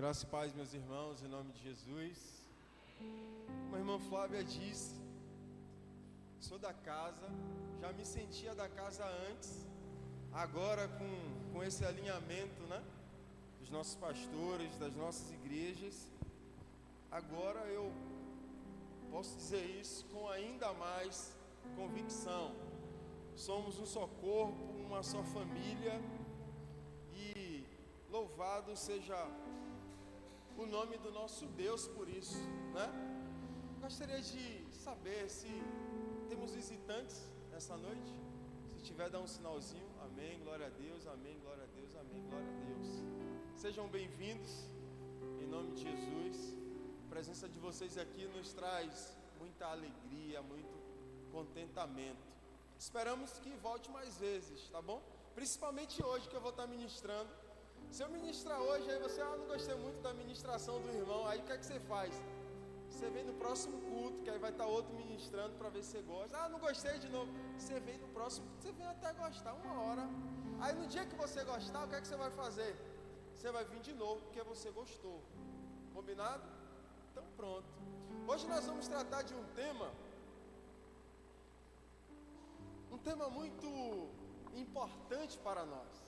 Graça e paz, meus irmãos, em nome de Jesus. Como a irmã Flávia disse, sou da casa, já me sentia da casa antes, agora com esse alinhamento, né, dos nossos pastores, das nossas igrejas, agora eu posso dizer isso com ainda mais convicção. Somos um só corpo, uma só família, e louvado seja o nome do nosso Deus por isso, né? Gostaria de saber se temos visitantes nessa noite. Se tiver, dá um sinalzinho. Amém, glória a Deus, amém, glória a Deus, amém, glória a Deus. Sejam bem-vindos, em nome de Jesus. A presença de vocês aqui nos traz muita alegria, muito contentamento. Esperamos que volte mais vezes, tá bom? Principalmente hoje que eu vou estar ministrando. Se eu ministrar hoje, aí você, não gostei muito da ministração do irmão, aí o que é que você faz? Você vem no próximo culto, que aí vai estar outro ministrando para ver se você gosta. Não gostei de novo. Você vem no próximo culto, você vem até gostar, 1 hora. Aí no dia que você gostar, o que é que você vai fazer? Você vai vir de novo, porque você gostou. Combinado? Então pronto. Hoje nós vamos tratar de um tema muito importante para nós.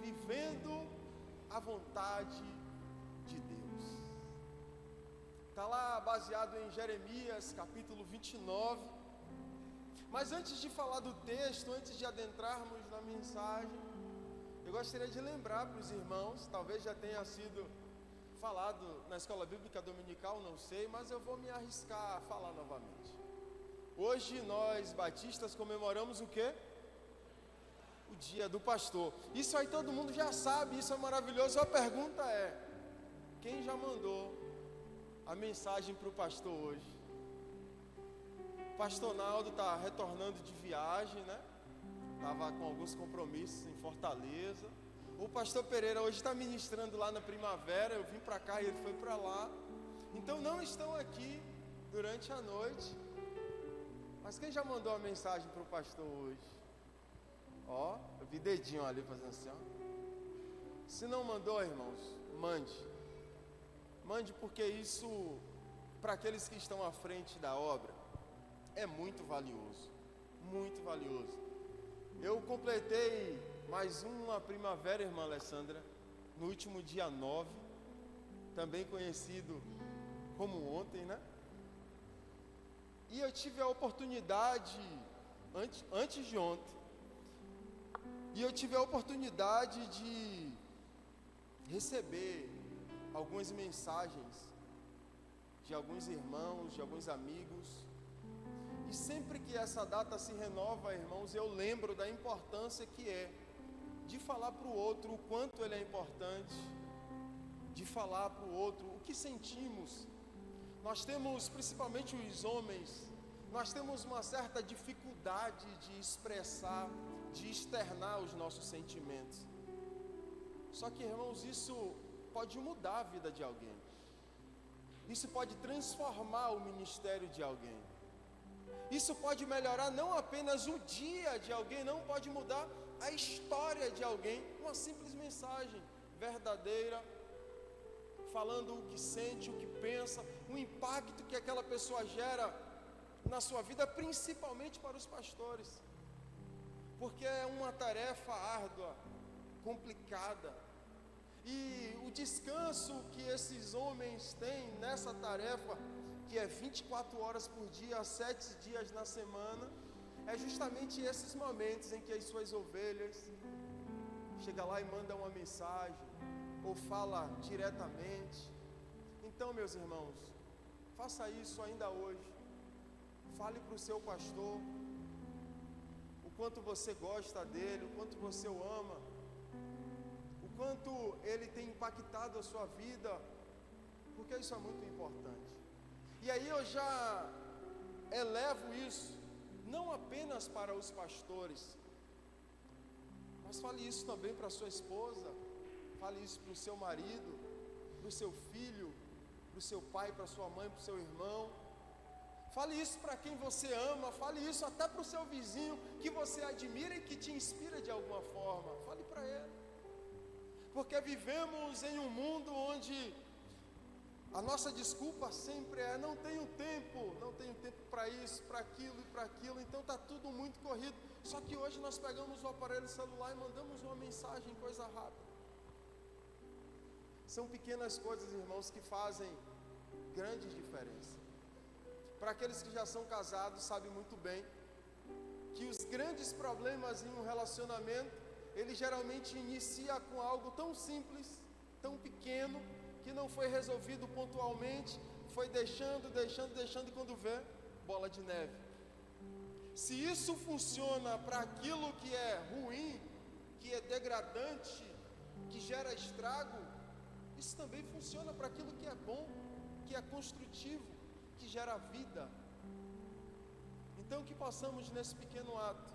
Vivendo a vontade de Deus. Está lá baseado em Jeremias capítulo 29. Mas antes de falar do texto, antes de adentrarmos na mensagem, eu gostaria de lembrar para os irmãos, talvez já tenha sido falado na escola bíblica dominical, não sei, mas eu vou me arriscar a falar novamente. Hoje nós batistas comemoramos o quê? O dia do pastor. Isso aí todo mundo já sabe, isso é maravilhoso. A pergunta é: quem já mandou a mensagem para o pastor hoje? O pastor Naldo está retornando de viagem, né? Estava com alguns compromissos em Fortaleza. O pastor Pereira hoje está ministrando lá na Primavera. Eu vim para cá e ele foi para lá. Então não estão aqui durante a noite. Mas quem já mandou a mensagem para o pastor hoje? Ó, eu vi dedinho ali fazendo assim, ó. Se não mandou, irmãos, mande. Mande, porque isso, para aqueles que estão à frente da obra, é muito valioso. Muito valioso. Eu completei mais uma primavera, irmã Alessandra, no último dia 9, também conhecido como ontem, né? E eu tive a oportunidade, antes de ontem, e eu tive a oportunidade de receber algumas mensagens de alguns irmãos, de alguns amigos. E sempre que essa data se renova, irmãos, eu lembro da importância que é de falar para o outro o quanto ele é importante, de falar para o outro o que sentimos. Nós temos, principalmente os homens, nós temos uma certa dificuldade de expressar, de externar os nossos sentimentos. Só que, irmãos, isso pode mudar a vida de alguém. Isso pode transformar o ministério de alguém. Isso pode melhorar não apenas o dia de alguém, não pode mudar a história de alguém. Uma simples mensagem verdadeira, falando o que sente, o que pensa, o impacto que aquela pessoa gera na sua vida, principalmente para os pastores. Porque é uma tarefa árdua, complicada. E o descanso que esses homens têm nessa tarefa, que é 24 horas por dia, 7 dias na semana, é justamente esses momentos em que as suas ovelhas chegam lá e mandam uma mensagem, ou fala diretamente. Então, meus irmãos, faça isso ainda hoje. Fale para o seu pastor o quanto você gosta dele, o quanto você o ama, o quanto ele tem impactado a sua vida, porque isso é muito importante. E aí eu já elevo isso não apenas para os pastores, mas fale isso também para a sua esposa, fale isso para o seu marido, para o seu filho, para o seu pai, para a sua mãe, para o seu irmão. Fale isso para quem você ama, fale isso até para o seu vizinho que você admira e que te inspira de alguma forma. Fale para ele. porque vivemos em um mundo onde a nossa desculpa sempre é: não tenho tempo para isso, para aquilo e para aquilo, então está tudo muito corrido. Só que hoje nós pegamos o aparelho celular e mandamos uma mensagem, coisa rápida. São pequenas coisas, irmãos, que fazem grande diferença. Para aqueles que já são casados, sabem muito bem que os grandes problemas em um relacionamento, ele geralmente inicia com algo tão simples, tão pequeno, que não foi resolvido pontualmente, foi deixando, e quando vê, bola de neve. Se isso funciona para aquilo que é ruim, que é degradante, que gera estrago, isso também funciona para aquilo que é bom, que é construtivo, que gera vida. Então que possamos nesse pequeno ato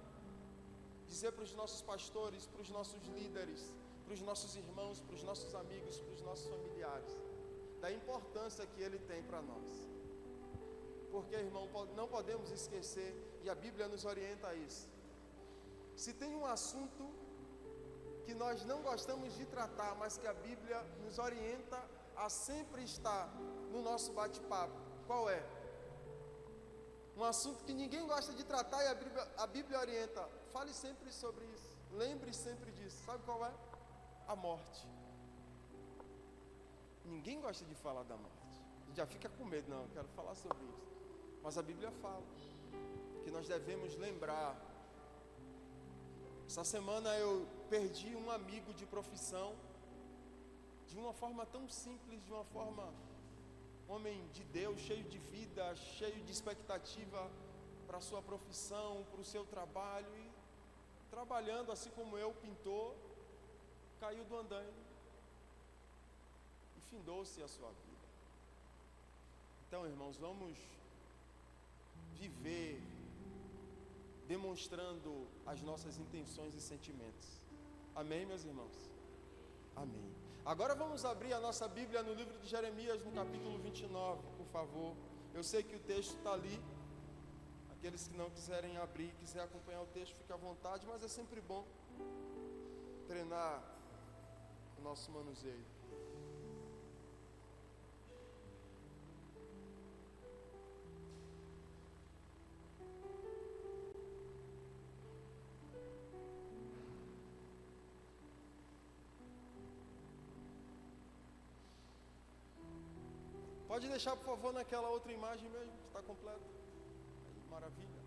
dizer para os nossos pastores, para os nossos líderes, para os nossos irmãos, para os nossos amigos, para os nossos familiares, da importância que ele tem para nós. Porque, irmão, não podemos esquecer, e a Bíblia nos orienta a isso. Se tem um assunto que nós não gostamos de tratar, mas que a Bíblia nos orienta a sempre estar no nosso bate-papo, qual é? Um assunto que ninguém gosta de tratar e a Bíblia orienta: fale sempre sobre isso, lembre sempre disso. Sabe qual é? A morte. Ninguém gosta de falar da morte. Já fica com medo: não, eu quero falar sobre isso. Mas a Bíblia fala que nós devemos lembrar. Essa semana eu perdi um amigo de profissão, de uma forma tão simples, de uma forma, homem de Deus, cheio de vida, cheio de expectativa para a sua profissão, para o seu trabalho, e trabalhando assim como eu, pintor, caiu do andaime e findou-se a sua vida. Então, irmãos, vamos viver demonstrando as nossas intenções e sentimentos. Amém, meus irmãos? Amém. Agora vamos abrir a nossa Bíblia no livro de Jeremias, no capítulo 29, por favor. Eu sei que o texto está ali. Aqueles que não quiserem abrir, quiser acompanhar o texto, fique à vontade, mas é sempre bom treinar o nosso manuseio. Pode deixar, por favor, naquela outra imagem mesmo, que está completa. Maravilha.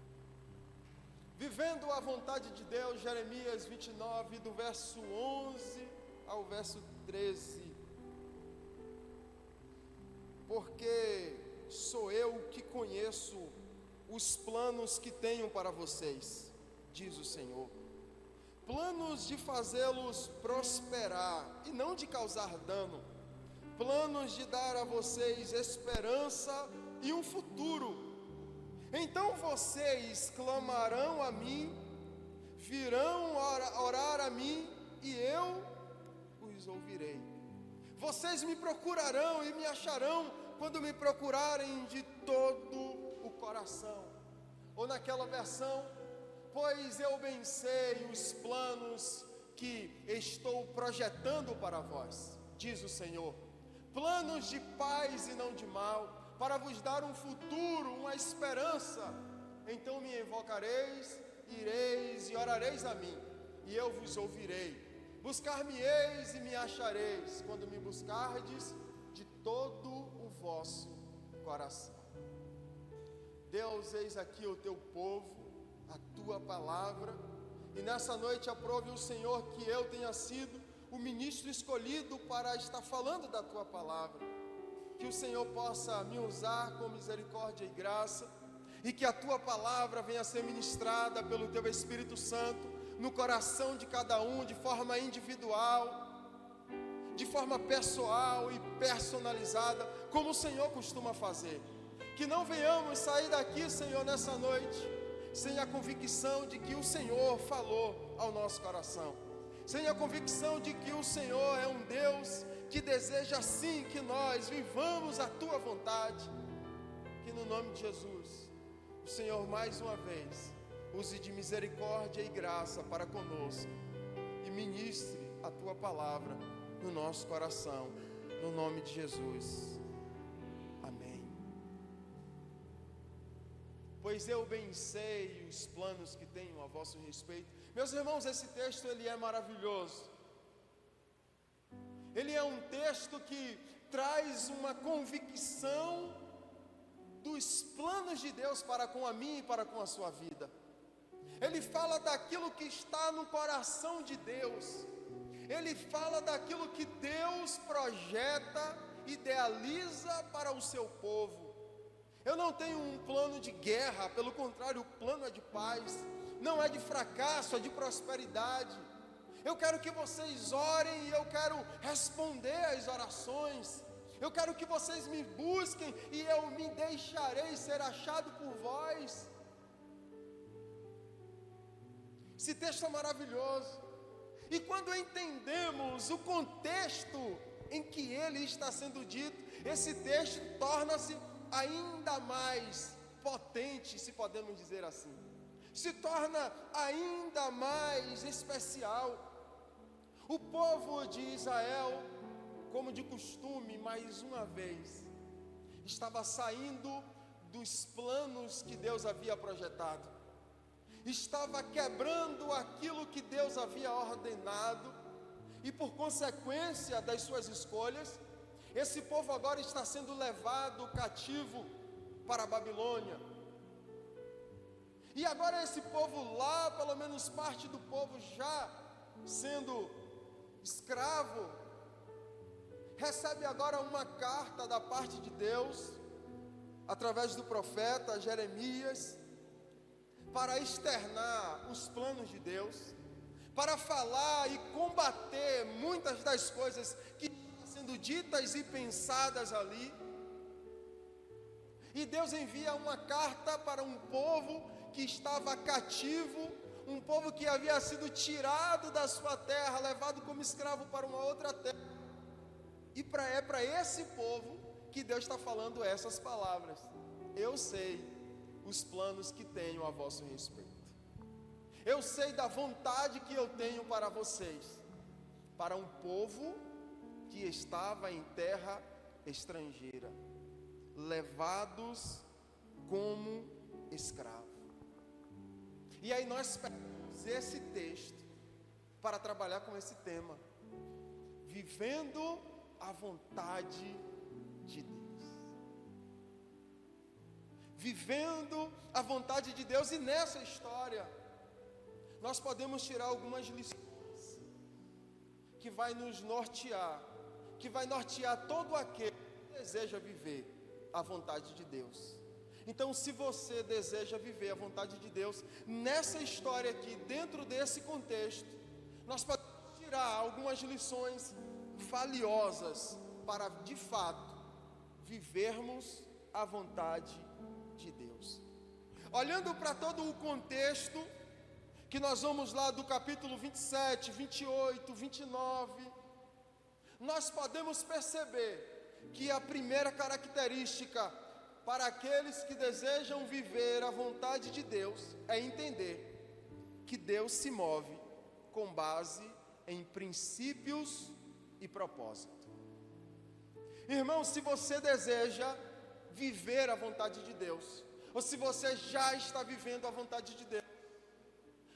Vivendo a vontade de Deus, Jeremias 29, do verso 11 ao verso 13. Porque sou eu que conheço os planos que tenho para vocês, diz o Senhor. Planos de fazê-los prosperar e não de causar dano. Planos de dar a vocês esperança e um futuro. Então vocês clamarão a mim, virão orar a mim, e eu os ouvirei. Vocês me procurarão e me acharão quando me procurarem de todo o coração. Ou naquela versão: pois eu bem sei os planos que estou projetando para vós, diz o Senhor. Planos de paz e não de mal, para vos dar um futuro, uma esperança. Então me invocareis, ireis e orareis a mim, e eu vos ouvirei. Buscar-me-eis e me achareis, quando me buscardes de todo o vosso coração. Deus, eis aqui o teu povo, a tua palavra, e nessa noite aprove o Senhor que eu tenha sido o ministro escolhido para estar falando da tua palavra. Que o Senhor possa me usar com misericórdia e graça, e que a tua palavra venha a ser ministrada pelo teu Espírito Santo no coração de cada um, de forma individual, de forma pessoal e personalizada, como o Senhor costuma fazer. Que não venhamos sair daqui, Senhor, nessa noite sem a convicção de que o Senhor falou ao nosso coração, sem a convicção de que o Senhor é um Deus que deseja sim que nós vivamos a tua vontade. Que no nome de Jesus, o Senhor mais uma vez use de misericórdia e graça para conosco e ministre a tua palavra no nosso coração, no nome de Jesus. Amém. Pois eu bem sei os planos que tenho a vosso respeito. Meus irmãos, esse texto ele é maravilhoso. Ele é um texto que traz uma convicção dos planos de Deus para com a minha e para com a sua vida. Ele fala daquilo que está no coração de Deus. Ele fala daquilo que Deus projeta, idealiza para o seu povo. Eu não tenho um plano de guerra, pelo contrário, o plano é de paz. Não é de fracasso, é de prosperidade. Eu quero que vocês orem e eu quero responder às orações. Eu quero que vocês me busquem e eu me deixarei ser achado por vós. Esse texto é maravilhoso. E quando entendemos o contexto em que ele está sendo dito, esse texto torna-se ainda mais potente, se podemos dizer assim. Se torna ainda mais especial. O povo de Israel, como de costume, mais uma vez, estava saindo dos planos que Deus havia projetado. Estava quebrando aquilo que Deus havia ordenado, e por consequência das suas escolhas, esse povo agora está sendo levado cativo para a Babilônia. E agora esse povo lá, pelo menos parte do povo já sendo escravo, recebe agora uma carta da parte de Deus, através do profeta Jeremias, para externar os planos de Deus, para falar e combater muitas das coisas que estão sendo ditas e pensadas ali. E Deus envia uma carta para um povo que estava cativo, um povo que havia sido tirado da sua terra, levado como escravo para uma outra terra. E é para esse povo que Deus está falando essas palavras: eu sei os planos que tenho a vosso respeito. Eu sei da vontade que eu tenho para vocês, para um povo que estava em terra estrangeira, levados como escravos. E aí nós pegamos esse texto para trabalhar com esse tema, vivendo a vontade de Deus. Vivendo a vontade de Deus. E nessa história nós podemos tirar algumas lições que vai nos nortear, que vai nortear todo aquele que deseja viver a vontade de Deus. Então, se você deseja viver a vontade de Deus, nessa história aqui, dentro desse contexto, nós podemos tirar algumas lições valiosas para, de fato, vivermos a vontade de Deus. Olhando para todo o contexto, que nós vamos lá do capítulo 27, 28, 29, nós podemos perceber que a primeira característica para aqueles que desejam viver a vontade de Deus é entender que Deus se move com base em princípios e propósito. Irmão, se você deseja viver a vontade de Deus, ou se você já está vivendo a vontade de Deus,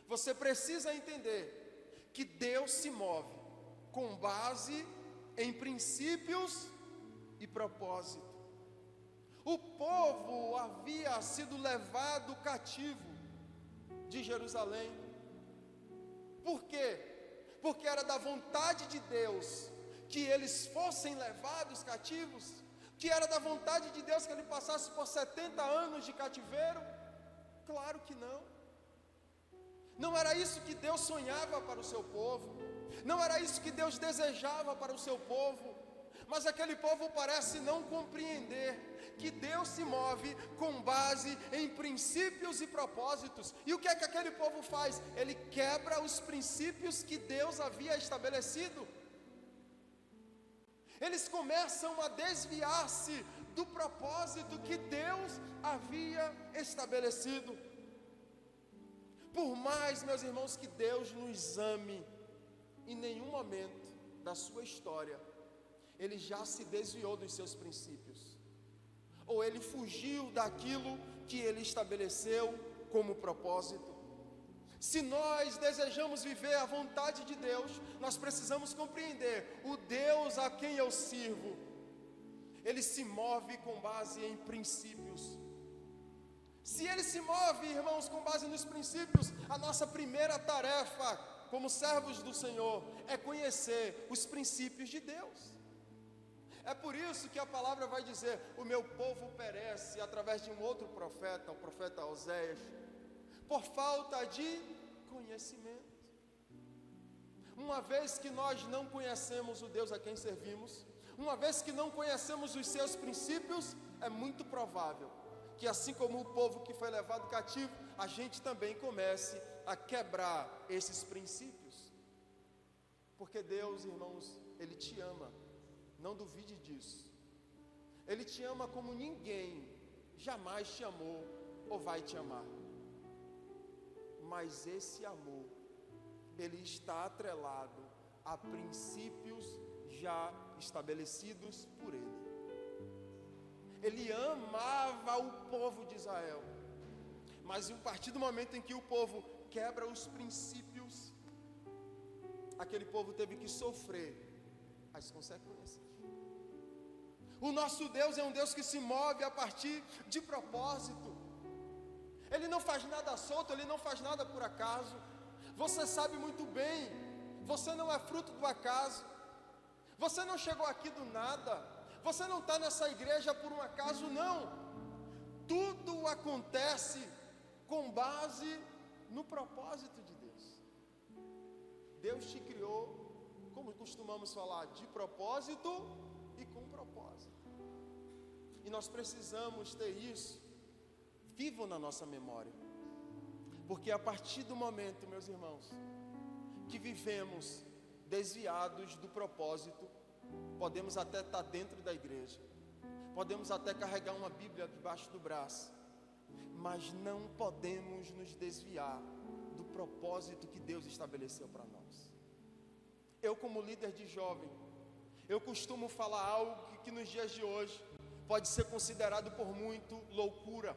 você precisa entender que Deus se move com base em princípios e propósito. O povo havia sido levado cativo de Jerusalém. Por quê? Porque era da vontade de Deus que eles fossem levados cativos, que era da vontade de Deus que ele passasse por 70 anos de cativeiro? Claro que não. Não era isso que Deus sonhava para o seu povo, não era isso que Deus desejava para o seu povo. Mas aquele povo parece não compreender que Deus se move com base em princípios e propósitos. E o que é que aquele povo faz? Ele quebra os princípios que Deus havia estabelecido. Eles começam a desviar-se do propósito que Deus havia estabelecido. Por mais, meus irmãos, que Deus nos ame, em nenhum momento da sua história, ele já se desviou dos seus princípios, ou ele fugiu daquilo que ele estabeleceu como propósito. Se nós desejamos viver a vontade de Deus, nós precisamos compreender: o Deus a quem eu sirvo, ele se move com base em princípios. Se ele se move, irmãos, com base nos princípios, a nossa primeira tarefa como servos do Senhor é conhecer os princípios de Deus. É por isso que a palavra vai dizer: o meu povo perece, através de um outro profeta, o profeta Oséias, por falta de conhecimento. Uma vez que nós não conhecemos o Deus a quem servimos, uma vez que não conhecemos os seus princípios, é muito provável que, assim como o povo que foi levado cativo, a gente também comece a quebrar esses princípios. Porque Deus, irmãos, Ele te ama, não duvide disso. Ele te ama como ninguém jamais te amou ou vai te amar. Mas esse amor, ele está atrelado a princípios já estabelecidos por Ele. Ele amava o povo de Israel, mas a partir do momento em que o povo quebra os princípios, aquele povo teve que sofrer as consequências. O nosso Deus é um Deus que se move a partir de propósito. Ele não faz nada solto, Ele não faz nada por acaso. Você sabe muito bem, você não é fruto do acaso. Você não chegou aqui do nada. Você não está nessa igreja por um acaso, não. Tudo acontece com base no propósito de Deus. Deus te criou, como costumamos falar, de propósito e com propósito. E nós precisamos ter isso vivo na nossa memória. Porque a partir do momento, meus irmãos, que vivemos desviados do propósito, podemos até estar dentro da igreja, podemos até carregar uma Bíblia debaixo do braço, mas não podemos nos desviar do propósito que Deus estabeleceu para nós. Eu, como líder de jovem, eu costumo falar algo que nos dias de hoje pode ser considerado por muito loucura.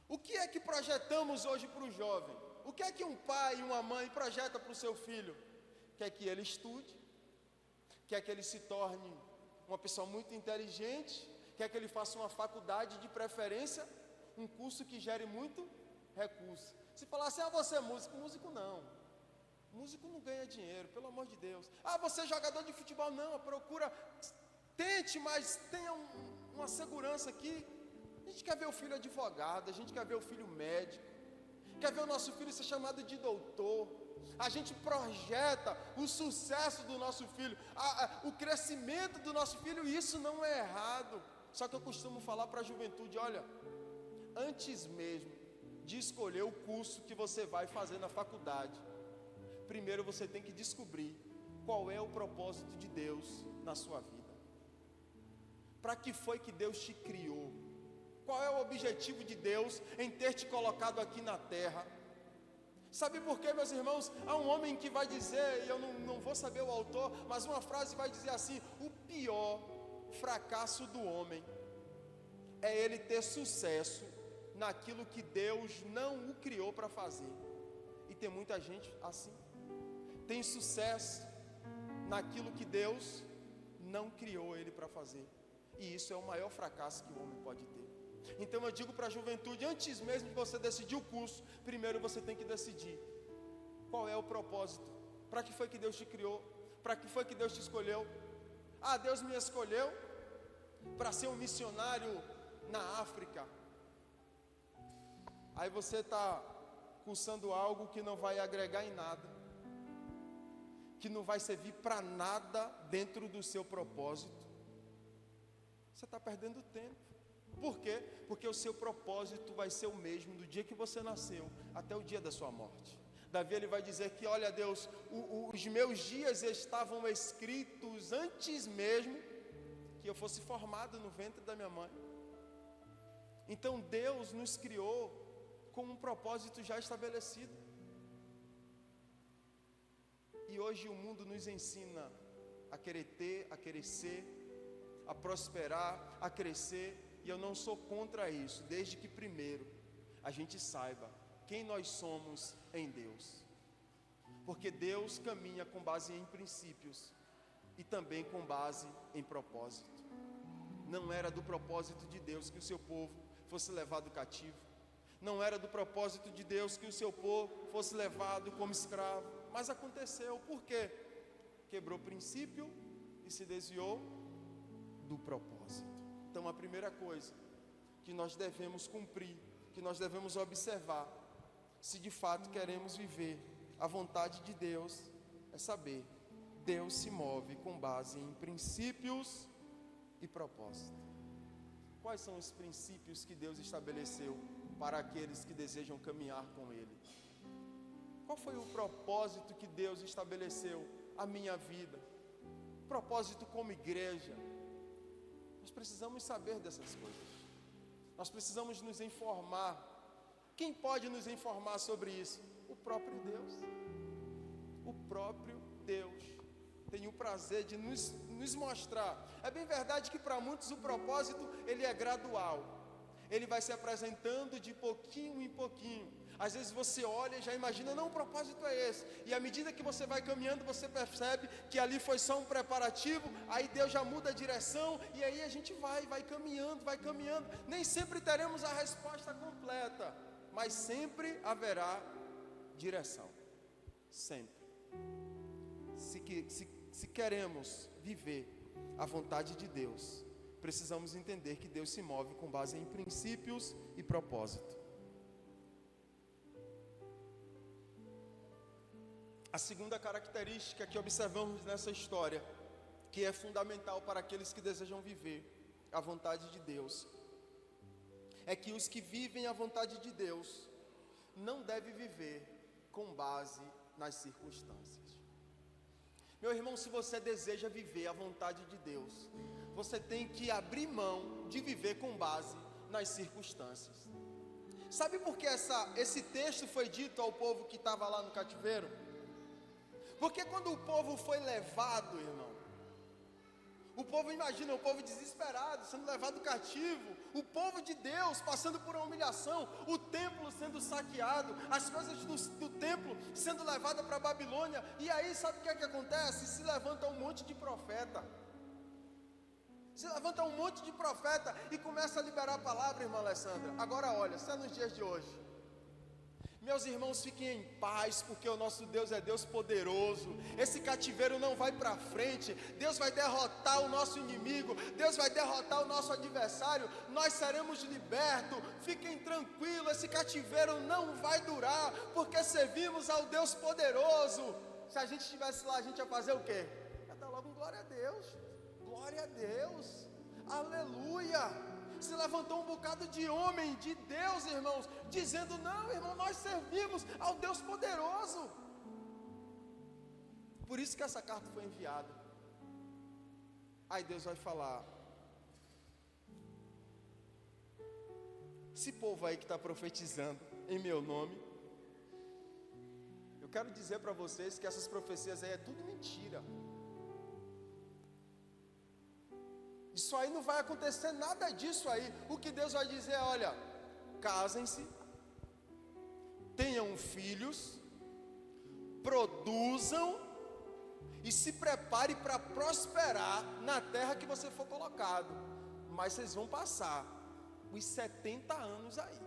O que é que projetamos hoje para o jovem? O que é que um pai e uma mãe projeta para o seu filho? Quer que ele estude, quer que ele se torne uma pessoa muito inteligente, quer que ele faça uma faculdade, de preferência, um curso que gere muito recurso. Se falar assim: você é músico, músico não ganha dinheiro, pelo amor de Deus. Você é jogador de futebol, não, procura, tente, mas tenha uma segurança aqui. A gente quer ver o filho advogado, a gente quer ver o filho médico, quer ver o nosso filho ser chamado de doutor. A gente projeta o sucesso do nosso filho, o crescimento do nosso filho, e isso não é errado. Só que eu costumo falar para a juventude: olha, antes mesmo de escolher o curso que você vai fazer na faculdade, primeiro você tem que descobrir qual é o propósito de Deus na sua vida. Para que foi que Deus te criou? Qual é o objetivo de Deus em ter te colocado aqui na terra? Sabe por quê, meus irmãos? Há um homem que vai dizer, e eu não vou saber o autor, mas uma frase vai dizer assim: o pior fracasso do homem é ele ter sucesso naquilo que Deus não o criou para fazer. E tem muita gente assim, tem sucesso naquilo que Deus não criou ele para fazer, e isso é o maior fracasso que o homem pode ter. Então eu digo para a juventude: antes mesmo de você decidir o curso, primeiro você tem que decidir qual é o propósito. Para que foi que Deus te criou? Para que foi que Deus te escolheu? Deus me escolheu para ser um missionário na África. Aí você está cursando algo que não vai agregar em nada, que não vai servir para nada dentro do seu propósito. Você está perdendo tempo. Por quê? Porque o seu propósito vai ser o mesmo do dia que você nasceu até o dia da sua morte. Davi, ele vai dizer que: olha, Deus, os meus dias estavam escritos antes mesmo que eu fosse formado no ventre da minha mãe. Então Deus nos criou com um propósito já estabelecido. E hoje o mundo nos ensina a querer ter, a querer ser, a prosperar, a crescer, e eu não sou contra isso, desde que primeiro a gente saiba quem nós somos em Deus. Porque Deus caminha com base em princípios e também com base em propósito. Não era do propósito de Deus que o seu povo fosse levado cativo. Não era do propósito de Deus que o seu povo fosse levado como escravo. Mas aconteceu, por quê? Quebrou o princípio e se desviou do propósito. Então a primeira coisa que nós devemos cumprir, que nós devemos observar, se de fato queremos viver a vontade de Deus, é saber, Deus se move com base em princípios e propósito. Quais são os princípios que Deus estabeleceu para aqueles que desejam caminhar com Ele? Qual foi o propósito que Deus estabeleceu à minha vida? Propósito como igreja. Nós precisamos saber dessas coisas. Nós precisamos nos informar. Quem pode nos informar sobre isso? O próprio Deus. O próprio Deus tem o prazer de nos mostrar. É bem verdade que para muitos o propósito ele é gradual. Ele vai se apresentando de pouquinho em pouquinho. Às vezes você olha e já imagina, não, o propósito é esse. E à medida que você vai caminhando, você percebe que ali foi só um preparativo. Aí Deus já muda a direção. E aí a gente vai caminhando, vai caminhando. Nem sempre teremos a resposta completa, mas sempre haverá direção. Sempre. Se queremos viver a vontade de Deus, precisamos entender que Deus se move com base em princípios e propósito. A segunda característica que observamos nessa história, que é fundamental para aqueles que desejam viver a vontade de Deus, é que os que vivem a vontade de Deus não devem viver com base nas circunstâncias. Meu irmão, se você deseja viver a vontade de Deus, você tem que abrir mão de viver com base nas circunstâncias. Sabe por que esse texto foi dito ao povo que estava lá no cativeiro? Porque quando o povo foi levado, irmão, o povo, imagina, o povo desesperado, sendo levado cativo, o povo de Deus passando por uma humilhação, o templo sendo saqueado, as coisas do templo sendo levadas para a Babilônia, e aí sabe o que é que acontece? Se levanta um monte de profeta, e começa a liberar a palavra, irmã Alessandra. Agora olha, isso é nos dias de hoje. Meus irmãos, fiquem em paz, porque o nosso Deus é Deus poderoso. Esse cativeiro não vai para frente. Deus vai derrotar o nosso inimigo, Deus vai derrotar o nosso adversário. Nós seremos libertos. Fiquem tranquilos, esse cativeiro não vai durar, porque servimos ao Deus poderoso. Se a gente estivesse lá, a gente ia fazer o quê? Ia dar logo um glória a Deus. Glória a Deus, aleluia. Se levantou um bocado de homem de Deus, irmãos, dizendo, não, irmão, nós servimos ao Deus poderoso. Por isso que essa carta foi enviada. Aí Deus vai falar, esse povo aí que está profetizando em meu nome, eu quero dizer para vocês que essas profecias aí é tudo mentira. Isso aí não vai acontecer nada disso aí. O que Deus vai dizer é, olha, casem-se, tenham filhos, produzam e se prepare para prosperar na terra que você for colocado. Mas vocês vão passar os 70 anos aí.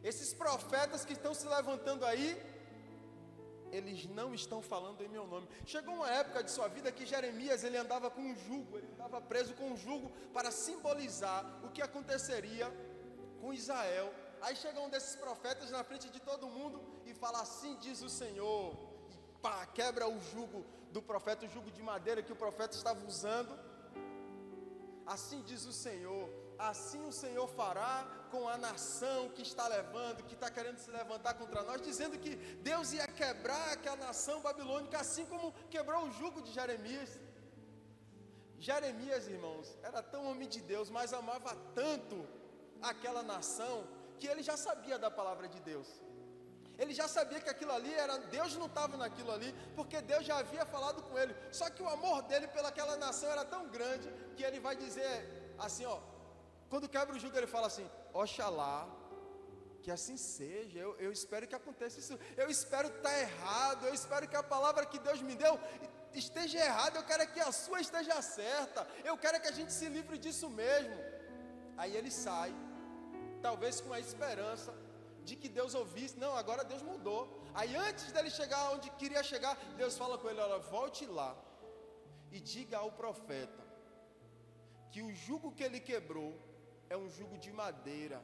Esses profetas que estão se levantando aí, eles não estão falando em meu nome. Chegou uma época de sua vida que Jeremias, ele andava com um jugo, ele andava preso com um jugo para simbolizar o que aconteceria com Israel. Aí chega um desses profetas na frente de todo mundo e fala, assim diz o Senhor, e pá, quebra o jugo do profeta, o jugo de madeira que o profeta estava usando. Assim diz o Senhor, assim o Senhor fará com a nação que está levando, que está querendo se levantar contra nós, dizendo que Deus ia quebrar aquela nação babilônica, assim como quebrou o jugo de Jeremias. Jeremias, irmãos, era tão homem de Deus, mas amava tanto aquela nação, que ele já sabia da palavra de Deus. Ele já sabia que aquilo ali era, Deus não estava naquilo ali, porque Deus já havia falado com ele. Só que o amor dele pelaquela nação era tão grande, que ele vai dizer assim, ó, quando quebra o jugo ele fala assim, oxalá, que assim seja, eu espero que aconteça isso, eu espero estar errado, eu espero que a palavra que Deus me deu esteja errada, eu quero que a sua esteja certa, eu quero que a gente se livre disso mesmo. Aí ele sai, talvez com a esperança de que Deus ouvisse, não, agora Deus mudou. Aí antes dele chegar onde queria chegar, Deus fala com ele, olha, volte lá e diga ao profeta que o jugo que ele quebrou é um jugo de madeira,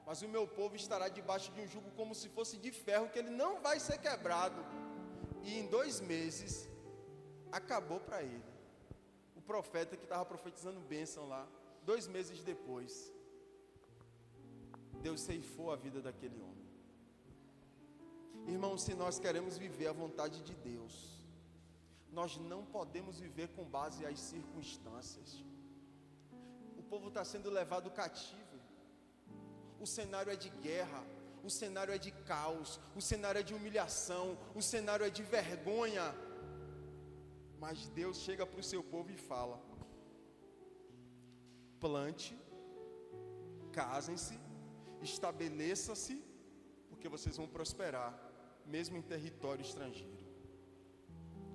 mas o meu povo estará debaixo de um jugo como se fosse de ferro, que ele não vai ser quebrado. E em 2 meses acabou para ele. O profeta que estava profetizando bênção lá, 2 meses depois, Deus ceifou a vida daquele homem. Irmãos, se nós queremos viver a vontade de Deus, nós não podemos viver com base às circunstâncias. O povo está sendo levado cativo. O cenário é de guerra, o cenário é de caos, o cenário é de humilhação, o cenário é de vergonha. Mas Deus chega para o seu povo e fala: plante, casem-se, estabeleça-se, porque vocês vão prosperar, mesmo em território estrangeiro.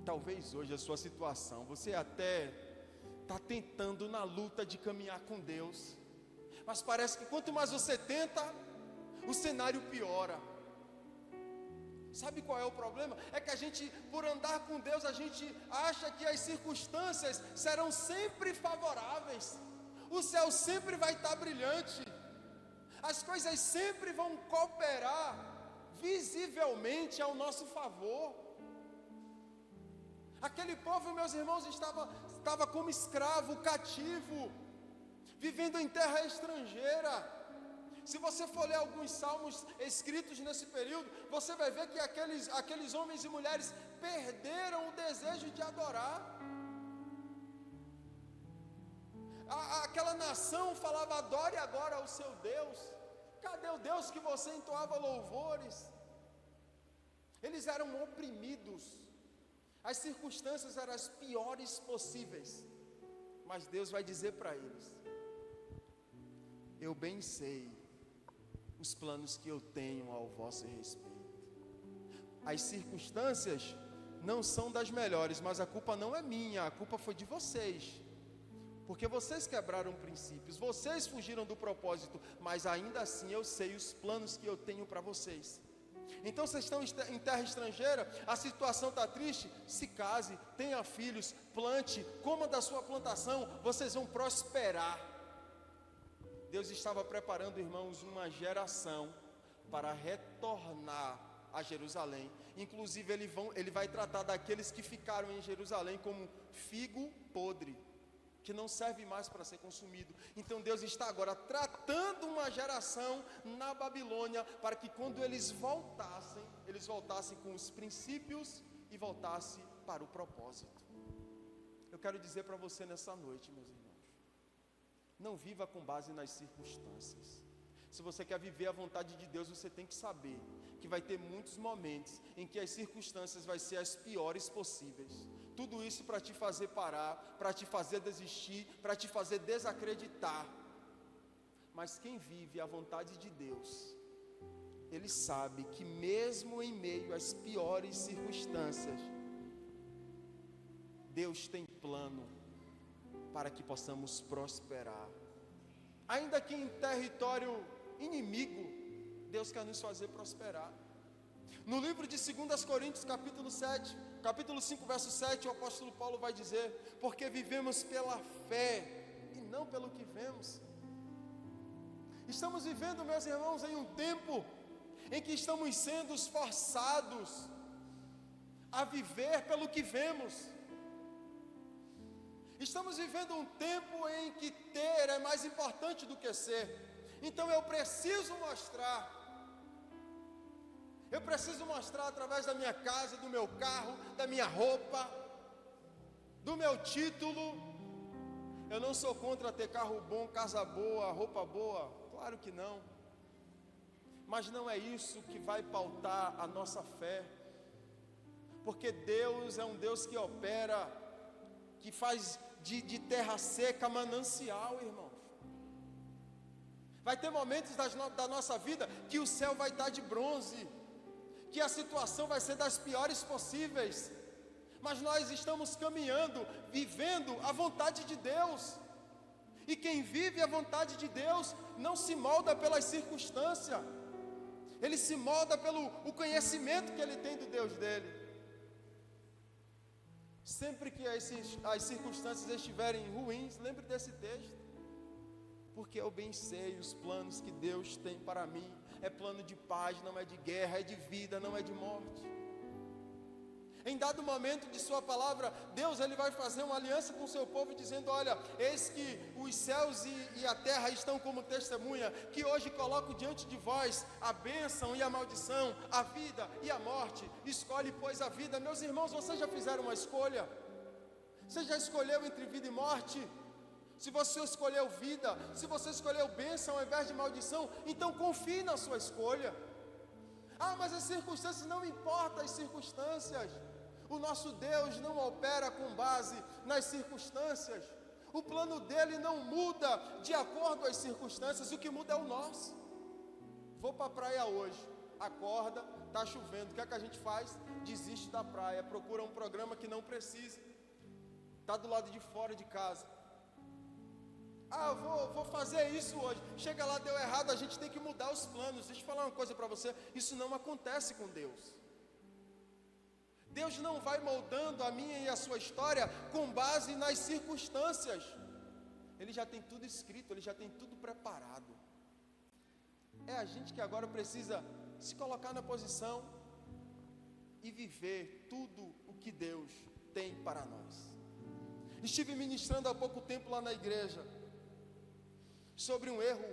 Talvez hoje a sua situação, você até está tentando na luta de caminhar com Deus, mas parece que quanto mais você tenta, o cenário piora. Sabe qual é o problema? É que a gente, por andar com Deus, a gente acha que as circunstâncias serão sempre favoráveis, o céu sempre vai estar brilhante, as coisas sempre vão cooperar visivelmente ao nosso favor. Aquele povo, meus irmãos, estava como escravo, cativo, vivendo em terra estrangeira. Se você for ler alguns salmos escritos nesse período, você vai ver que aqueles homens e mulheres perderam o desejo de adorar. Aquela nação falava: adore agora ao seu Deus. Cadê o Deus que você entoava louvores? Eles eram oprimidos, as circunstâncias eram as piores possíveis, mas Deus vai dizer para eles: eu bem sei os planos que eu tenho ao vosso respeito. As circunstâncias não são das melhores, mas a culpa não é minha, a culpa foi de vocês, porque vocês quebraram princípios, vocês fugiram do propósito, mas ainda assim eu sei os planos que eu tenho para vocês. Então vocês estão em terra estrangeira, a situação está triste, se case, tenha filhos, plante, coma da sua plantação, vocês vão prosperar. Deus estava preparando, irmãos, uma geração para retornar a Jerusalém. Inclusive ele vai tratar daqueles que ficaram em Jerusalém como figo podre, que não serve mais para ser consumido. Então Deus está agora tratando uma geração na Babilônia, para que quando eles voltassem com os princípios e voltassem para o propósito. Eu quero dizer para você nessa noite, meus irmãos, não viva com base nas circunstâncias. Se você quer viver a vontade de Deus, você tem que saber que vai ter muitos momentos em que as circunstâncias vai ser as piores possíveis. Tudo isso para te fazer parar, para te fazer desistir, para te fazer desacreditar. Mas quem vive a vontade de Deus, ele sabe que mesmo em meio às piores circunstâncias, Deus tem plano para que possamos prosperar. Ainda que em território inimigo, Deus quer nos fazer prosperar. No livro de 2 Coríntios, capítulo 5, verso 7, o apóstolo Paulo vai dizer: porque vivemos pela fé e não pelo que vemos. Estamos vivendo, meus irmãos, em um tempo em que estamos sendo forçados a viver pelo que vemos. Estamos vivendo um tempo em que ter é mais importante do que ser. Então eu preciso mostrar através da minha casa, do meu carro, da minha roupa, do meu título. Eu não sou contra ter carro bom, casa boa, roupa boa, claro que não. mas não é isso que vai pautar a nossa fé, porque Deus é um Deus que opera, que faz de terra seca manancial, irmãos. Vai ter momentos da nossa vida que o céu vai estar de bronze, que a situação vai ser das piores possíveis, mas nós estamos caminhando, vivendo a vontade de Deus. E quem vive a vontade de Deus não se molda pelas circunstâncias, ele se molda pelo o conhecimento que ele tem do Deus dele. Sempre que as circunstâncias estiverem ruins, lembre desse texto, porque eu bem sei os planos que Deus tem para mim, é plano de paz, não é de guerra, é de vida, não é de morte. Em dado momento de sua palavra, Deus ele vai fazer uma aliança com o seu povo, dizendo: olha, eis que os céus e a terra estão como testemunha, que hoje coloco diante de vós a bênção e a maldição, a vida e a morte. Escolhe, pois, a vida. Meus irmãos, vocês já fizeram uma escolha? Você já escolheu entre vida e morte? Se você escolheu vida, se você escolheu bênção ao invés de maldição, então confie na sua escolha. Ah, mas as circunstâncias, não importam as circunstâncias. O nosso Deus não opera com base nas circunstâncias. O plano dele não muda de acordo às circunstâncias, o que muda é o nosso. Vou para a praia hoje, acorda, está chovendo, o que é que a gente faz? Desiste da praia, procura um programa que não precise, está do lado de fora de casa. Ah, vou fazer isso hoje. Chega lá, deu errado, a gente tem que mudar os planos. Deixa eu falar uma coisa para você, isso não acontece com Deus. Deus não vai moldando a minha e a sua história com base nas circunstâncias. Ele já tem tudo escrito, ele já tem tudo preparado. É a gente que agora precisa se colocar na posição e viver tudo o que Deus tem para nós. Estive ministrando há pouco tempo lá na igreja sobre um erro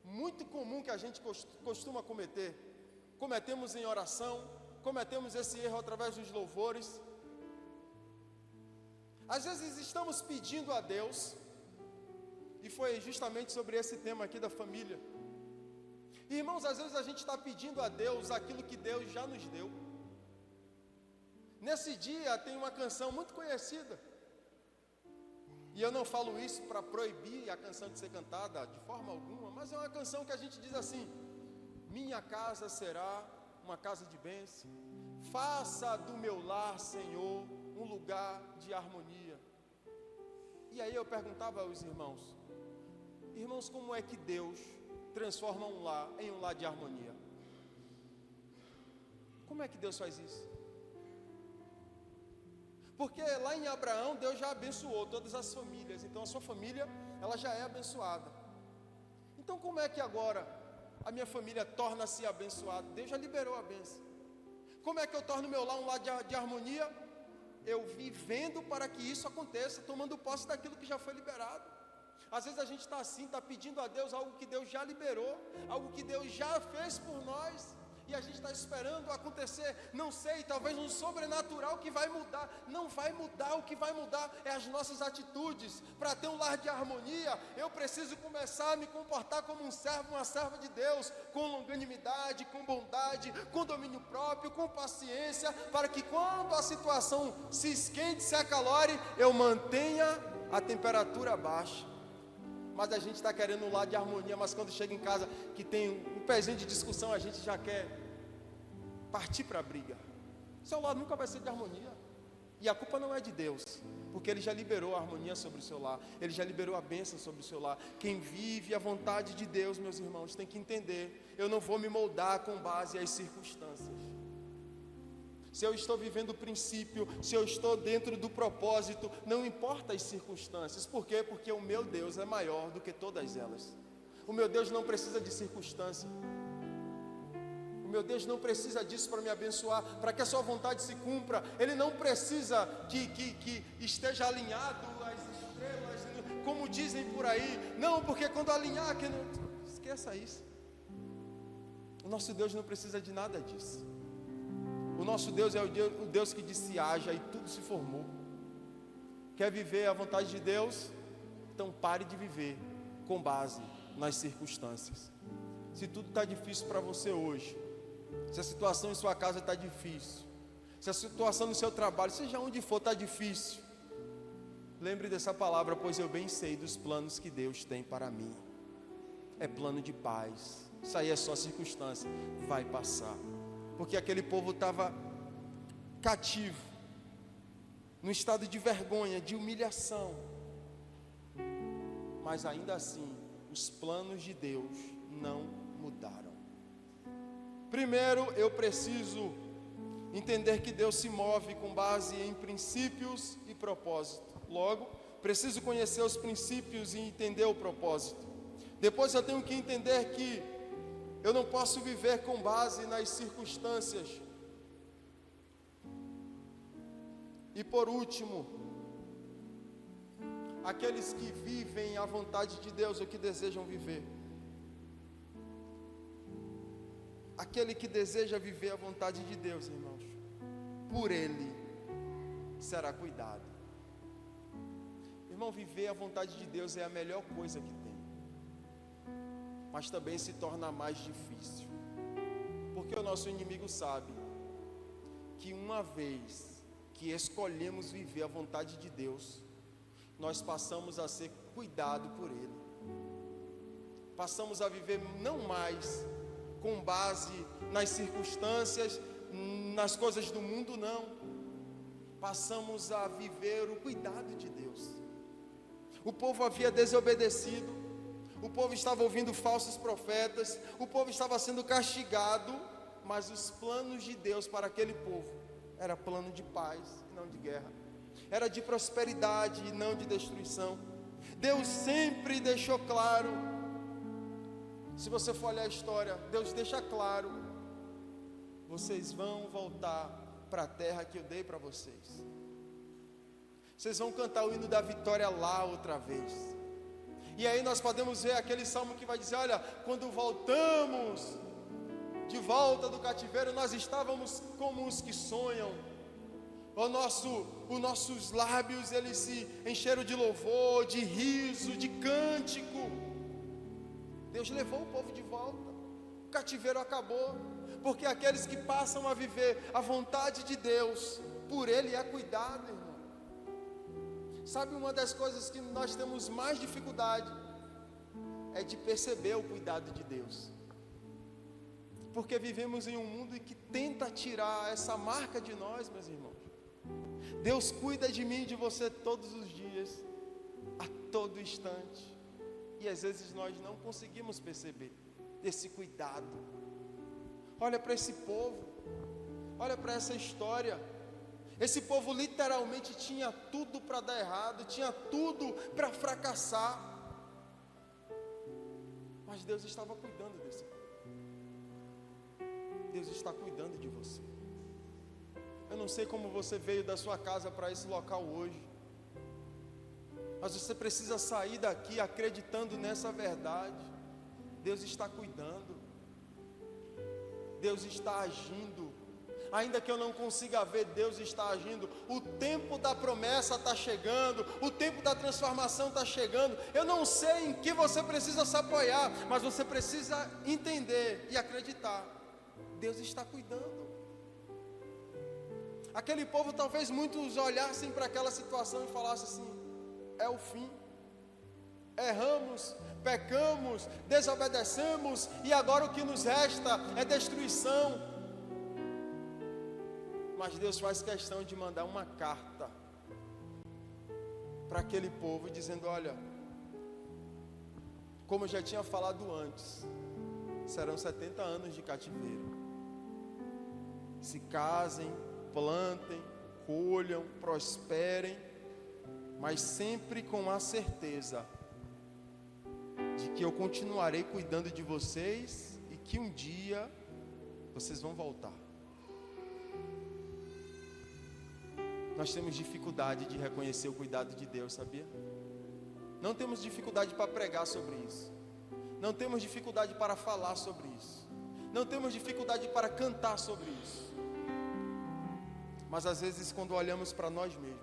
muito comum que a gente costuma cometer. Cometemos em oração, cometemos esse erro através dos louvores. Às vezes estamos pedindo a Deus, e foi justamente sobre esse tema aqui da família. Irmãos, às vezes a gente está pedindo a Deus aquilo que Deus já nos deu. Nesse dia tem uma canção muito conhecida, e eu não falo isso para proibir a canção de ser cantada de forma alguma, mas é uma canção que a gente diz assim: minha casa será uma casa de bênção, faça do meu lar, Senhor, um lugar de harmonia. E aí eu perguntava aos irmãos: como é que Deus transforma um lar em um lar de harmonia? Como é que Deus faz isso? Porque lá em Abraão, Deus já abençoou todas as famílias, então a sua família, ela já é abençoada. Então como é que agora a minha família torna-se abençoada? Deus já liberou a bênção. Como é que eu torno meu lar um lar de harmonia? Eu vivendo para que isso aconteça, tomando posse daquilo que já foi liberado. Às vezes a gente está assim, está pedindo a Deus algo que Deus já liberou, algo que Deus já fez por nós, e a gente está esperando acontecer, não sei, talvez um sobrenatural que vai mudar. Não vai mudar, o que vai mudar é as nossas atitudes. Para ter um lar de harmonia, eu preciso começar a me comportar como um servo, uma serva de Deus, com longanimidade, com bondade, com domínio próprio, com paciência, para que quando a situação se esquente, se acalore, eu mantenha a temperatura baixa. Mas a gente está querendo um lar de harmonia, mas quando chega em casa que tem um pezinho de discussão, a gente já quer partir para a briga. Seu lar nunca vai ser de harmonia. E a culpa não é de Deus, porque Ele já liberou a harmonia sobre o seu lar, Ele já liberou a bênção sobre o seu lar. Quem vive a vontade de Deus, meus irmãos, tem que entender: eu não vou me moldar com base às circunstâncias. Se eu estou vivendo o princípio, se eu estou dentro do propósito, não importa as circunstâncias. Por quê? Porque o meu Deus é maior do que todas elas. O meu Deus não precisa de circunstância. O meu Deus não precisa disso para me abençoar, para que a sua vontade se cumpra. Ele não precisa que esteja alinhado às estrelas, como dizem por aí. Não, porque quando alinhar, que não... esqueça isso. O nosso Deus não precisa de nada disso. O nosso Deus é o Deus que disse haja e tudo se formou. Quer viver a vontade de Deus? Então pare de viver com base nas circunstâncias. Se tudo está difícil para você hoje, se a situação em sua casa está difícil, se a situação no seu trabalho, seja onde for, está difícil, lembre dessa palavra: pois eu bem sei dos planos que Deus tem para mim. É plano de paz. Isso aí é só circunstância, vai passar. Porque aquele povo estava cativo, num estado de vergonha, de humilhação, mas ainda assim, os planos de Deus não mudaram. Primeiro, eu preciso entender que Deus se move com base em princípios e propósito. Logo, preciso conhecer os princípios e entender o propósito. Depois eu tenho que entender que eu não posso viver com base nas circunstâncias. E por último, aqueles que vivem a vontade de Deus, o que desejam viver. Aquele que deseja viver a vontade de Deus, irmãos, por ele será cuidado. Irmão, viver a vontade de Deus é a melhor coisa que tem, mas também se torna mais difícil, porque o nosso inimigo sabe que uma vez que escolhemos viver a vontade de Deus, nós passamos a ser cuidado por ele, passamos a viver não mais com base nas circunstâncias, nas coisas do mundo, não. Passamos a viver o cuidado de Deus. O povo havia desobedecido, o povo estava ouvindo falsos profetas, o povo estava sendo castigado, mas os planos de Deus para aquele povo era plano de paz e não de guerra, era de prosperidade e não de destruição. Deus sempre deixou claro. Se você for olhar a história, Deus deixa claro: vocês vão voltar para a terra que eu dei para vocês. Vocês vão cantar o hino da vitória lá outra vez. E aí nós podemos ver aquele salmo que vai dizer: olha, quando voltamos de volta do cativeiro, nós estávamos como os que sonham. Os nossos lábios, eles se encheram de louvor, de riso, de cântico. Deus levou o povo de volta, o cativeiro acabou, porque aqueles que passam a viver a vontade de Deus, por ele é cuidado, irmão. Sabe, uma das coisas que nós temos mais dificuldade é de perceber o cuidado de Deus, porque vivemos em um mundo que tenta tirar essa marca de nós, meus irmãos. Deus cuida de mim e de você todos os dias, a todo instante. E às vezes nós não conseguimos perceber esse cuidado. Olha para esse povo, olha para essa história. Esse povo literalmente tinha tudo para dar errado, tinha tudo para fracassar, mas Deus estava cuidando desse povo. Deus está cuidando de você. Eu não sei como você veio da sua casa para esse local hoje, mas você precisa sair daqui acreditando nessa verdade. Deus está cuidando, Deus está agindo. Ainda que eu não consiga ver, Deus está agindo. O tempo da promessa está chegando, o tempo da transformação está chegando. Eu não sei em que você precisa se apoiar, mas você precisa entender e acreditar: Deus está cuidando. Aquele povo, talvez muitos olhassem para aquela situação e falassem assim: é o fim, erramos, pecamos, desobedecemos, e agora o que nos resta é destruição. Mas Deus faz questão de mandar uma carta para aquele povo, dizendo: olha, como eu já tinha falado antes, serão 70 anos de cativeiro. Se casem, plantem, colham, prosperem, mas sempre com a certeza de que eu continuarei cuidando de vocês e que um dia vocês vão voltar. Nós temos dificuldade de reconhecer o cuidado de Deus, sabia? Não temos dificuldade para pregar sobre isso, não temos dificuldade para falar sobre isso, não temos dificuldade para cantar sobre isso, mas às vezes quando olhamos para nós mesmos,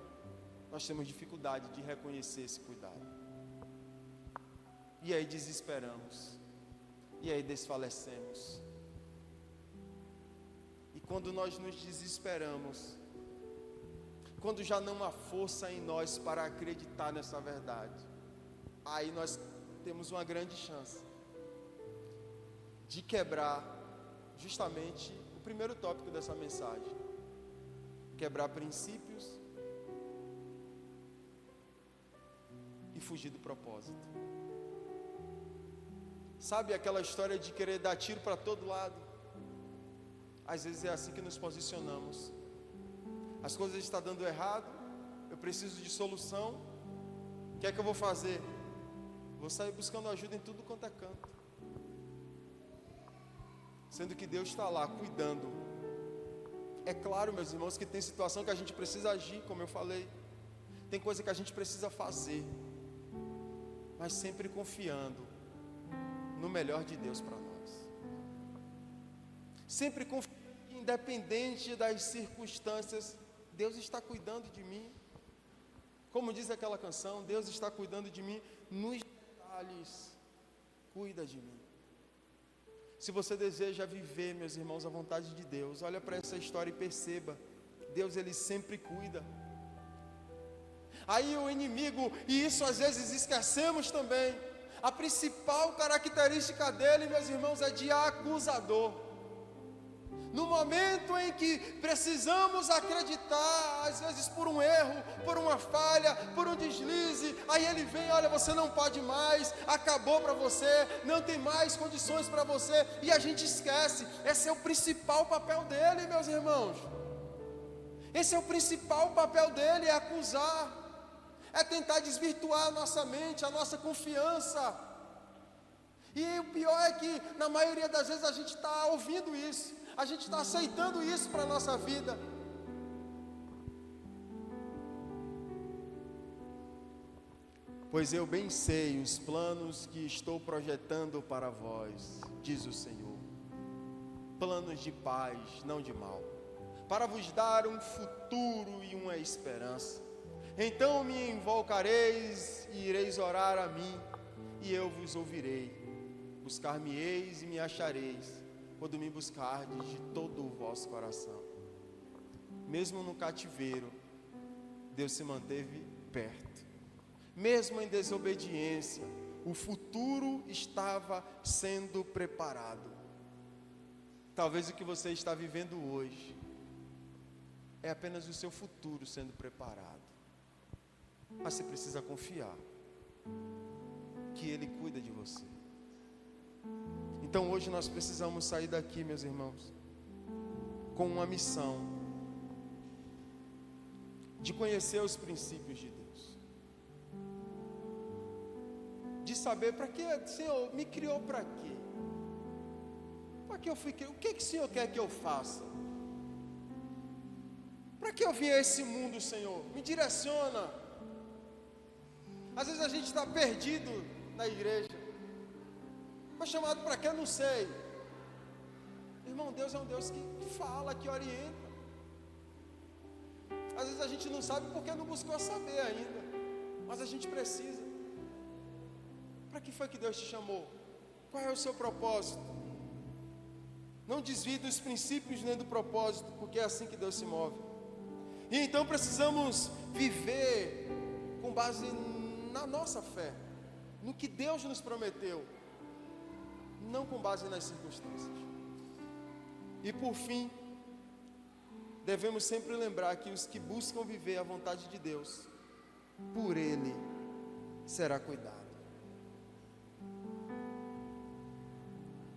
nós temos dificuldade de reconhecer esse cuidado, e aí desesperamos, e aí desfalecemos. E quando nós nos desesperamos, quando já não há força em nós para acreditar nessa verdade, aí nós temos uma grande chance de quebrar justamente o primeiro tópico dessa mensagem: quebrar princípios e fugir do propósito. Sabe aquela história de querer dar tiro para todo lado? Às vezes é assim que nos posicionamos. As coisas estão dando errado, eu preciso de solução. O que é que eu vou fazer? Vou sair buscando ajuda em tudo quanto é canto, sendo que Deus está lá cuidando. É claro, meus irmãos, que tem situação que a gente precisa agir, como eu falei. Tem coisa que a gente precisa fazer, mas sempre confiando no melhor de Deus para nós. Sempre confiando que, independente das circunstâncias, Deus está cuidando de mim. Como diz aquela canção, Deus está cuidando de mim nos detalhes. Cuida de mim. Se você deseja viver, meus irmãos, a vontade de Deus, olha para essa história e perceba: Deus, Ele sempre cuida. Aí o inimigo, e isso às vezes esquecemos também, a principal característica dele, meus irmãos, é de acusador. No momento em que precisamos acreditar, às vezes por um erro, por uma falha, por um deslize, aí ele vem: olha, você não pode mais, acabou para você, não tem mais condições para você, e a gente esquece. Esse é o principal papel dele, meus irmãos. Esse é o principal papel dele, é acusar, é tentar desvirtuar a nossa mente, a nossa confiança. E o pior é que, na maioria das vezes, a gente está ouvindo isso, a gente está aceitando isso para a nossa vida. Pois eu bem sei os planos que estou projetando para vós, diz o Senhor, planos de paz, não de mal, para vos dar um futuro e uma esperança. Então me invocareis e ireis orar a mim, e eu vos ouvirei. Buscar-me-eis e me achareis, quando me buscardes de todo o vosso coração. Mesmo no cativeiro, Deus se manteve perto. Mesmo em desobediência, o futuro estava sendo preparado. Talvez o que você está vivendo hoje é apenas o seu futuro sendo preparado. Mas você precisa confiar que Ele cuida de você. Então hoje nós precisamos sair daqui, meus irmãos, com uma missão de conhecer os princípios de Deus, de saber para que, Senhor, me criou para quê? Para que eu fui criado? O que o Senhor quer que eu faça? Para que eu vim a esse mundo, Senhor? Me direciona. Às vezes a gente está perdido na igreja. Foi chamado para quê? Eu não sei. Irmão, Deus é um Deus que fala, que orienta. Às vezes a gente não sabe porque não buscou saber ainda, mas a gente precisa. Para que foi que Deus te chamou? Qual é o seu propósito? Não desvie dos princípios nem do propósito, porque é assim que Deus se move. E então precisamos viver com base na nossa fé, no que Deus nos prometeu, não com base nas circunstâncias. E por fim, devemos sempre lembrar que os que buscam viver a vontade de Deus, por Ele será cuidado.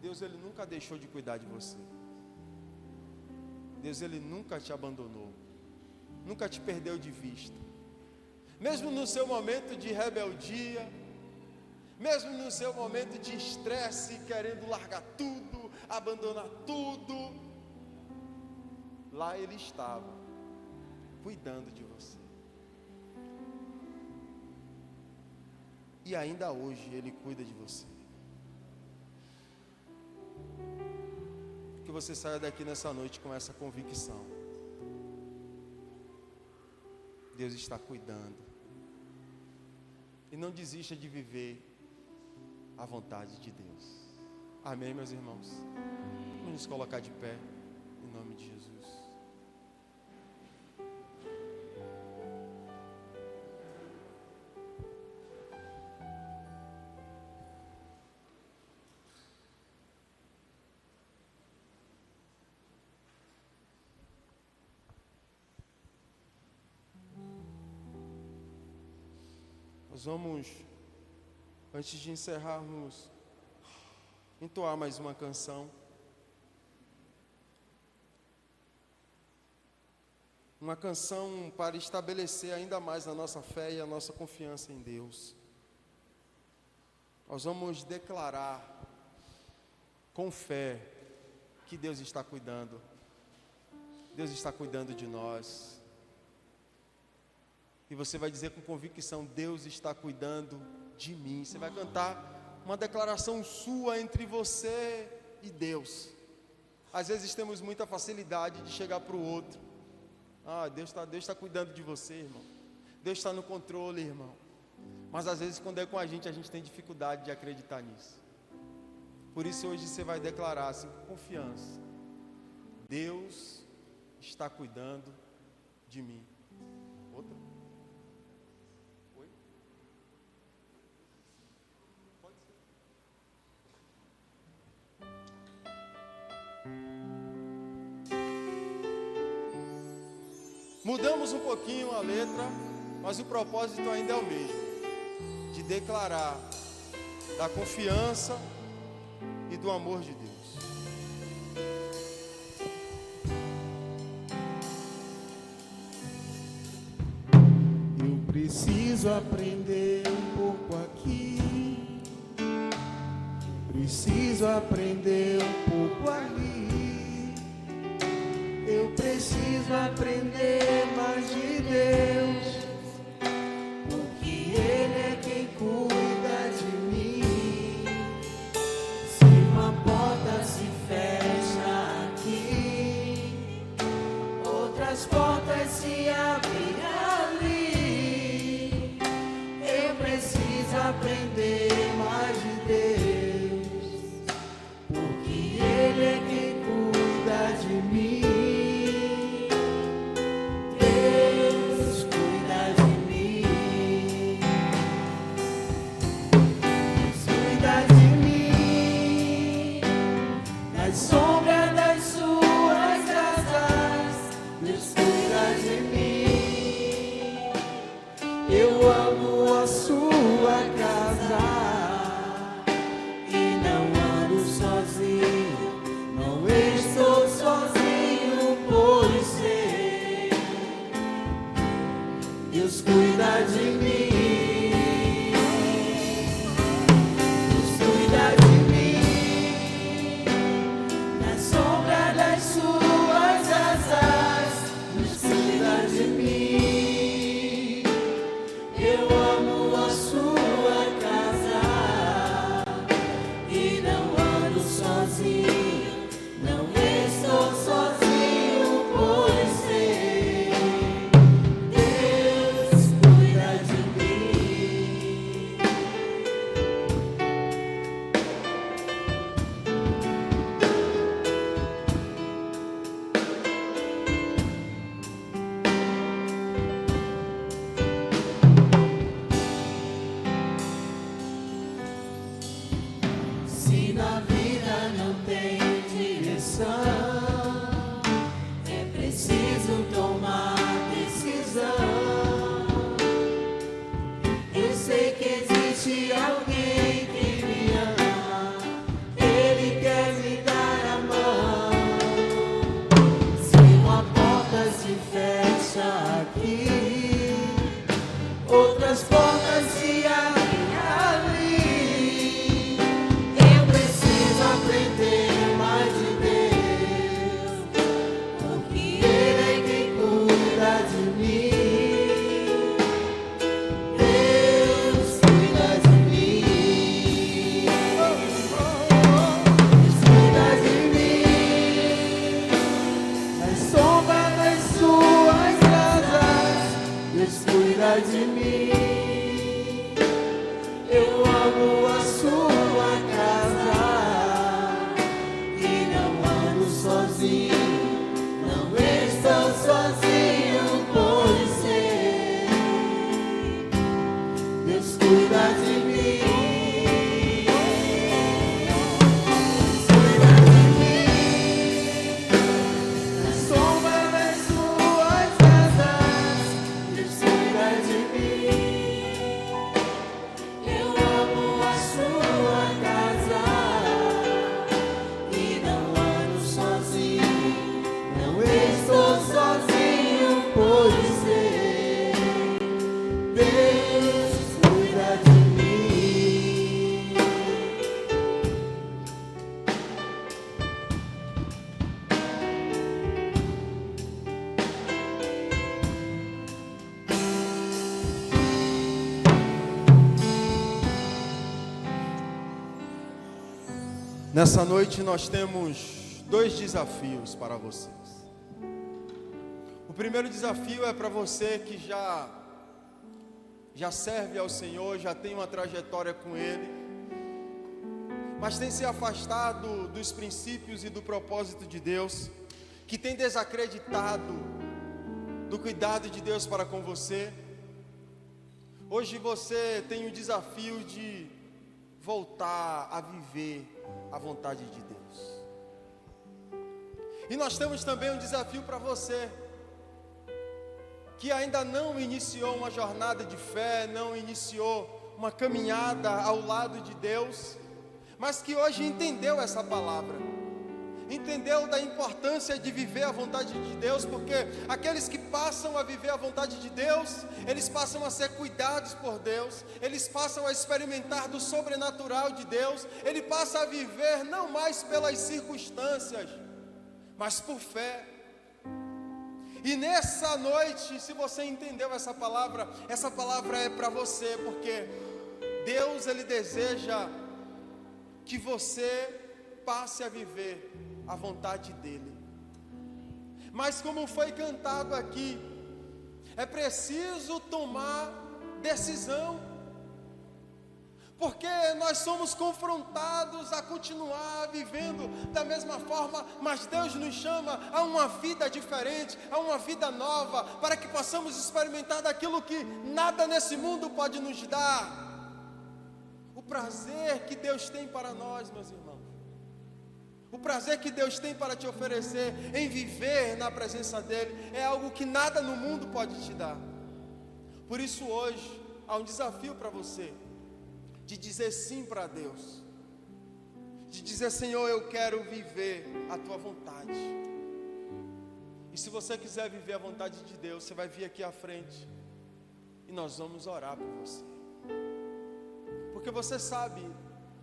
Deus, Ele nunca deixou de cuidar de você. Deus, Ele nunca te abandonou, nunca te perdeu de vista. Mesmo no seu momento de rebeldia, mesmo no seu momento de estresse, querendo largar tudo, abandonar tudo, lá Ele estava, cuidando de você. E ainda hoje Ele cuida de você. Que você saia daqui nessa noite com essa convicção: Deus está cuidando. E não desista de viver a vontade de Deus. Amém, meus irmãos? Vamos nos colocar de pé, em nome de Jesus. Nós vamos, antes de encerrarmos, entoar mais uma canção. Uma canção para estabelecer ainda mais a nossa fé e a nossa confiança em Deus. Nós vamos declarar com fé que Deus está cuidando. Deus está cuidando de nós. E você vai dizer com convicção: Deus está cuidando de mim. Você vai cantar uma declaração sua entre você e Deus. Às vezes temos muita facilidade de chegar para o outro. Deus está cuidando de você, irmão. Deus está no controle, irmão. Mas às vezes quando é com a gente tem dificuldade de acreditar nisso. Por isso hoje você vai declarar assim, com confiança: Deus está cuidando de mim. Outra? Oi? Pode ser. Mudamos um pouquinho a letra, mas o propósito ainda é o mesmo, de declarar da confiança e do amor de Deus. Eu preciso aprender um pouco aqui, preciso aprender um pouco ali. Eu preciso aprender mais de Deus, porque Ele é quem cuida de mim. Se uma porta se fecha aqui, outras portas se abrem ali. Eu preciso aprender mais de Deus, porque Ele é quem cuida de mim. Sombra das suas asas, Deus cuida de mim. Eu amo a sua casa e não ando sozinho, não estou sozinho, pois sei, Deus cuida de mim. Outras portas se abrem ali. Eu preciso Nessa noite nós temos 2 desafios para vocês. O primeiro desafio é para você que já serve ao Senhor, já tem uma trajetória com Ele, mas tem se afastado dos princípios e do propósito de Deus, que tem desacreditado do cuidado de Deus para com você. Hoje você tem o desafio de voltar a viver a vontade de Deus. E nós temos também um desafio para você que ainda não iniciou uma jornada de fé, não iniciou uma caminhada ao lado de Deus, mas que hoje entendeu essa palavra, entendeu da importância de viver a vontade de Deus, porque aqueles que passam a viver a vontade de Deus, eles passam a ser cuidados por Deus, eles passam a experimentar do sobrenatural de Deus, ele passa a viver não mais pelas circunstâncias, mas por fé. E nessa noite, se você entendeu essa palavra é para você, porque Deus, Ele deseja que você passe a viver a vontade dEle. Mas como foi cantado aqui, é preciso tomar decisão, porque nós somos confrontados a continuar vivendo da mesma forma, mas Deus nos chama a uma vida diferente, a uma vida nova, para que possamos experimentar daquilo que nada nesse mundo pode nos dar. O prazer que Deus tem para nós, meus irmãos, o prazer que Deus tem para te oferecer em viver na presença dEle, é algo que nada no mundo pode te dar. Por isso hoje, há um desafio para você, de dizer sim para Deus, de dizer: Senhor, eu quero viver a Tua vontade. E se você quiser viver a vontade de Deus, você vai vir aqui à frente, e nós vamos orar por você. Porque você sabe,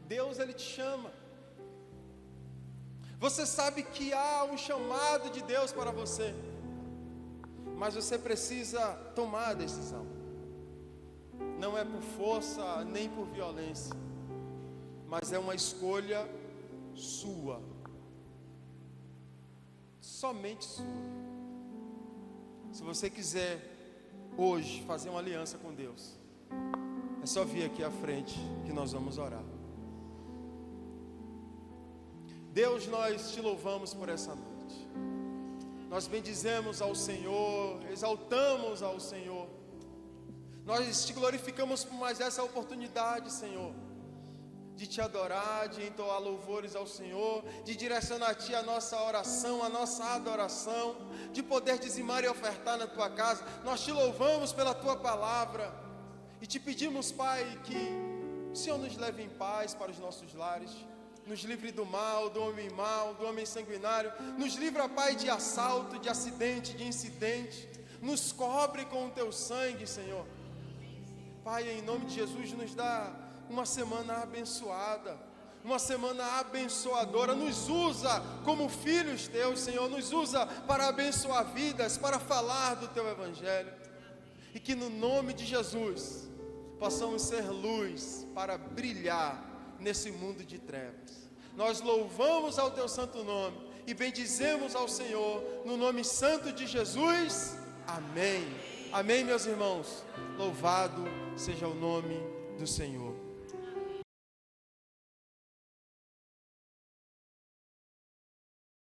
Deus, Ele te chama. Você sabe que há um chamado de Deus para você, mas você precisa tomar a decisão. Não é por força, nem por violência, mas é uma escolha sua, somente sua. Se você quiser hoje fazer uma aliança com Deus, é só vir aqui à frente que nós vamos orar. Deus, nós te louvamos por essa noite. Nós bendizemos ao Senhor, exaltamos ao Senhor. Nós te glorificamos por mais essa oportunidade, Senhor, de te adorar, de entoar louvores ao Senhor, de direcionar a Ti a nossa oração, a nossa adoração, de poder dizimar e ofertar na Tua casa. Nós te louvamos pela Tua palavra e te pedimos, Pai, que o Senhor nos leve em paz para os nossos lares, nos livre do mal, do homem sanguinário, nos livra, Pai, de assalto, de acidente, de incidente, nos cobre com o Teu sangue, Senhor. Pai, em nome de Jesus, nos dá uma semana abençoada, uma semana abençoadora. Nos usa como filhos Teus, Senhor, nos usa para abençoar vidas, para falar do Teu Evangelho, e que no nome de Jesus possamos ser luz para brilhar nesse mundo de trevas. Nós louvamos ao Teu santo nome e bendizemos ao Senhor no nome santo de Jesus. Amém. Amém, meus irmãos. Louvado seja o nome do Senhor.